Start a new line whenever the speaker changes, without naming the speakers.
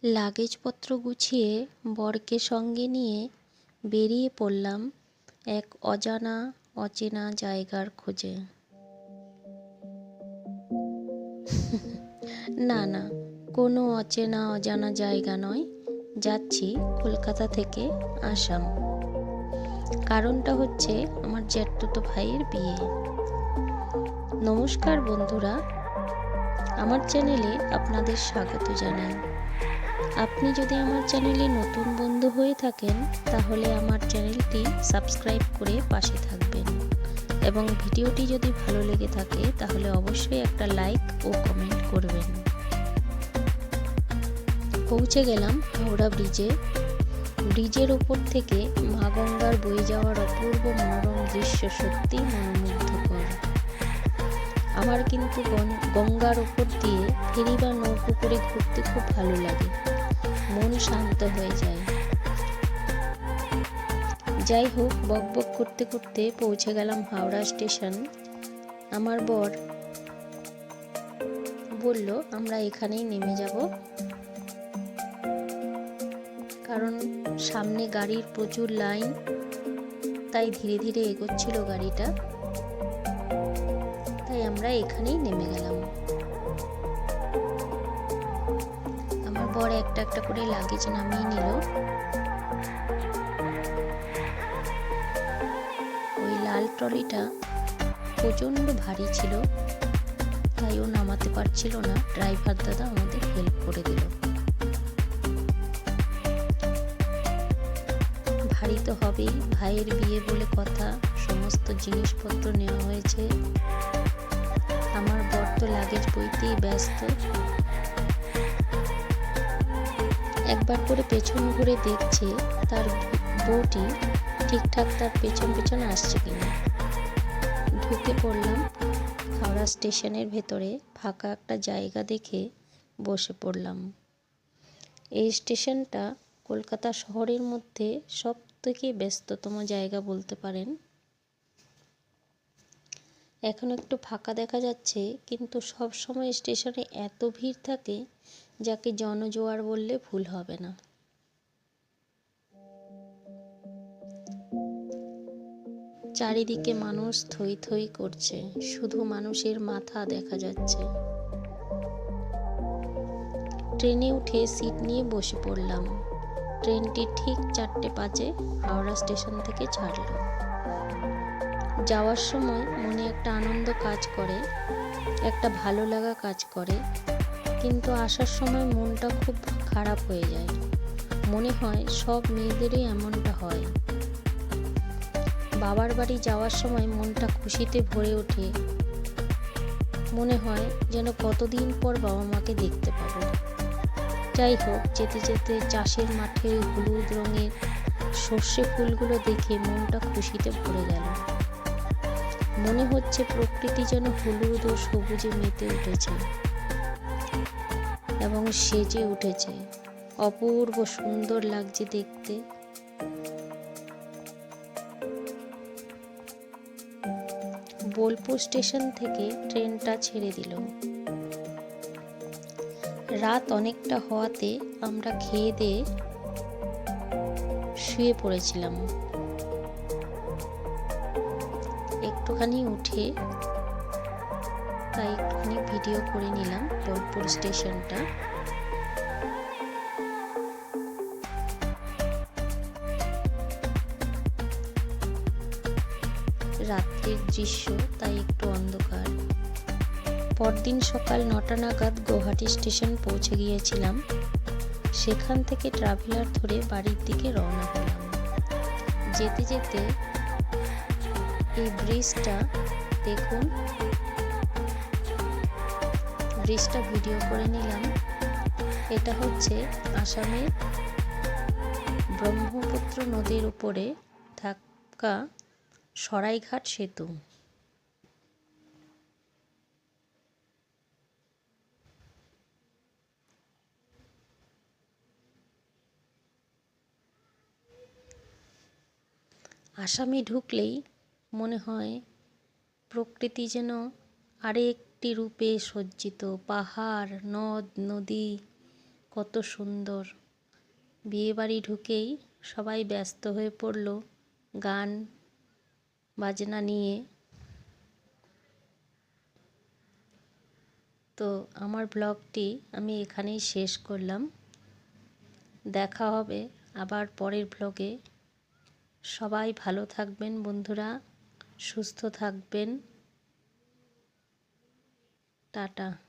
লাগেজপত্র গুছিয়ে বরকে সঙ্গে নিয়ে বেরিয়ে পড়লাম এক অজানা অচেনা জায়গার খোঁজে। না না, কোনো অচেনা অজানা জায়গা নয়, যাচ্ছি কলকাতা থেকে আসাম। কারণটা হচ্ছে আমার জ্যাঠতুতো ভাইয়ের বিয়ে। নমস্কার বন্ধুরা, আমার চ্যানেলে আপনাদের স্বাগত জানাই। আপনি যদি আমার চ্যানেলে নতুন বন্ধু হয়ে থাকেন তাহলে আমার চ্যানেলটি সাবস্ক্রাইব করে পাশে থাকবেন এবং ভিডিওটি যদি ভালো লেগে থাকে তাহলে অবশ্যই একটা লাইক ও কমেন্ট করবেন। পৌঁছে গেলাম হাওড়া ব্রিজে। ব্রিজের ওপর থেকে মা গঙ্গার বয়ে যাওয়ার অপূর্ব মনোরম দৃশ্য সত্যি মনোমুগ্ধকর। আমার কিন্তু গঙ্গার ওপর দিয়ে ফেরি বা নৌকো করে ঘুরতে খুব ভালো লাগে, মন শান্ত হয়ে যায়। যাই হোক, বকবক করতে করতে পৌঁছে গেলাম হাওড়া স্টেশন। আমার বর বলল আমরা এখানেই নেমে যাব, কারণ সামনে গাড়ির প্রচুর লাইন, তাই ধীরে ধীরে এগোচ্ছিল গাড়িটা, তাই আমরা এখানেই নেমে গেলাম। আমার বর একটা একটা করে লাগেজ নামিয়ে নিল। ওই লাল ট্রলিটা প্রচণ্ড ভারী ছিল, তাই ও নামাতে পারছিল না। ড্রাইভার দাদা আমাদের হেল্প করে দিল। ভারী তো হবেই, ভাইয়ের বিয়ে বলে কথা, সমস্ত জিনিসপত্র নেওয়া হয়েছে। আমার বর তো লাগেজ বইতেই ব্যস্ত। একবার করে পেছন ঘুরে দেখছে তার বউটি ঠিকঠাক তার পেছন পেছন আসছে কিনা। ঢুকে পড়লাম হাওড়া স্টেশনের ভেতরে। ফাঁকা একটা জায়গা দেখে বসে পড়লাম। এই স্টেশনটা কলকাতা শহরের মধ্যে সব থেকে ব্যস্ততম জায়গা বলতে পারেন। এখন একটু ফাঁকা দেখা যাচ্ছে, কিন্তু সব সময় স্টেশনে এত ভিড় থাকে যাকে জনজোয়ার বললে ভুল হবে না। চারিদিকে মানুষ থই থই করছে, শুধু মানুষের মাথা দেখা যাচ্ছে। ট্রেনে উঠে সিট নিয়ে বসে পড়লাম। ট্রেনটি ঠিক 4:05 হাওড়া স্টেশন থেকে ছাড়ল। যাওয়ার সময় মনে একটা আনন্দ কাজ করে, একটা ভালো লাগা কাজ করে, কিন্তু আসার সময় মনটা খুব খারাপ হয়ে যায়। মনে হয় সব মেয়েদেরই এমনটা হয়। বাবার বাড়ি যাওয়ার সময় মনটা খুশিতে ভরে ওঠে, মনে হয় যেন কতদিন পর বাবা মাকে দেখতে পাবো। যাই হোক, যেতে যেতে চাষের মাঠে হলুদ রঙের সর্ষে ফুলগুলো দেখে মনটা খুশিতে ভরে গেল। মনে হচ্ছে প্রকৃতি যেন হলুদ ও সবুজে মেতে উঠেছে এবং সেজে উঠেছে। অপূর্ব সুন্দর লাগছে দেখতে। বোলপুর স্টেশন থেকে ট্রেনটা ছেড়ে দিল। রাত অনেকটা হওয়াতে আমরা খেয়ে দিয়ে শুয়ে পড়েছিলাম। একটুখানি উঠে তাই একটুখানি ভিডিও করে নিলাম বোলপুর স্টেশনটা। রাত্রির দৃশ্য, তাই একটু অন্ধকার। পরদিন সকাল 9টা নাগাদ গুয়াহাটি স্টেশন পৌঁছে গিয়েছিলাম। সেখান থেকে ট্রাভেলার ধরে বাড়ির দিকে রওনা হলাম। যেতে যেতে এই ব্রিজটা দেখুন, ব্রিজটা ভিডিও করে নিলাম। এটা হচ্ছে আসামের ব্রহ্মপুত্র নদীর উপরে থাকা সরাইঘাট সেতু। আসামে ঢুকলেই মনে হয় প্রকৃতি যেন আরেকটি রূপে সজ্জিত। পাহাড়, নদ, নদী, কত সুন্দর। বিয়েবাড়ি ঢুকেই সবাই ব্যস্ত হয়ে পড়ল গান বাজনা নিয়ে। তো আমার ব্লগটি আমি এখানেই শেষ করলাম। দেখা হবে আবার পরের ব্লগে। সবাই ভালো থাকবেন বন্ধুরা, সুস্থ থাকবেন। টাটা।